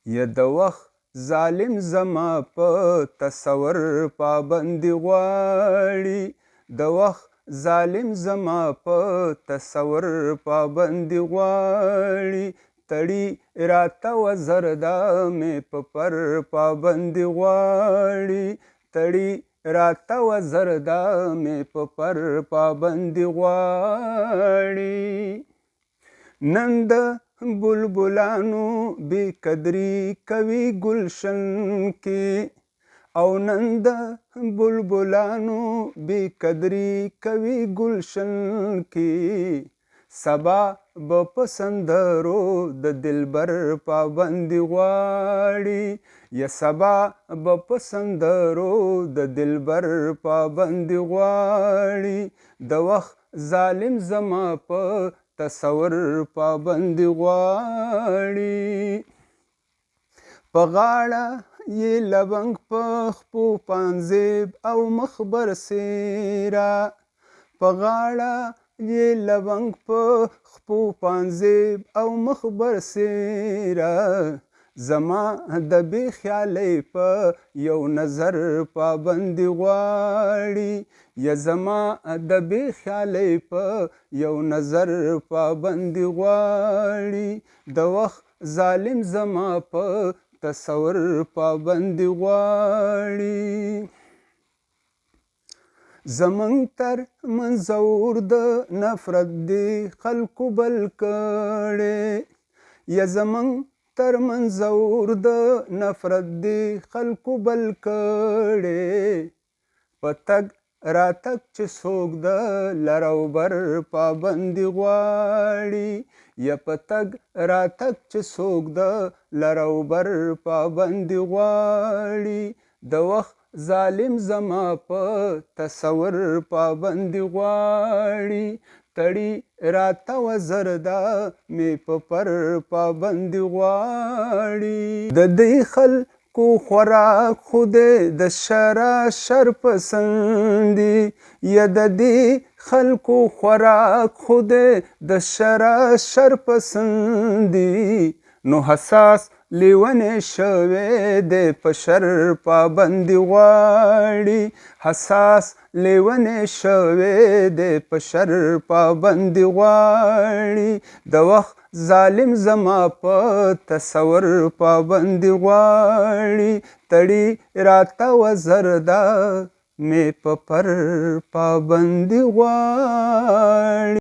یا د وخت ظالم زما په تصور پابندي غواړي د وخت ظالم زما په تصور پابندي غواړي تړي راته وزر دا مې په پر پابندي غواړي تړي راته وزر دا مې په پر پابندي غواړي نن د بلبلانو بې قدري کوي ګلشن کې او نن د بلبلانو بې قدري کوي ګلشن کې سبا به په سندرو د دلبر پابندي غواړي یا سبا به په سندرو د دلبر پابندي غواړي د وخت ظالم زما په تصور پابندي غواړي په غاړه یې لونګ په خپو پانزیب او مخبر سیرا په غاړه یې لونګ په خپو پانزیب او مخبر سیرا زما د بې خیالۍ په یو نظر پابندي غواړي یا زما د بې خیالۍ په یو نظر پابندي غواړي د وخت ظالم زما په تصور پابندي غواړي زمونږ تر منځور د نفرت دی خلکو بل کړی یا زمونږ تر منځور د نفرت دی خلکو بل کړی په تګ راتګ چې څوک د لر او بر پابندي غواړي یا په تګ راتګ چې څوک د لر او بر پابندي غواړي د وخت ظالم زما په تصور پابندي غواړي تړي راته وزر دا مې په پر پابندي غواړي د دې خلکو خوراک خو دی د شراشر پسندي یا د دې خلکو خوراک خو دی د شراشر پسندي نو حساس لیونی شوی دی په شر پابندي غواړي حساس لیونی شوی دی په شر پابندي غواړي د وخت ظالم زما په تصور پابندي غواړي تړي راته وزر دا مې په پر پابندي غواړي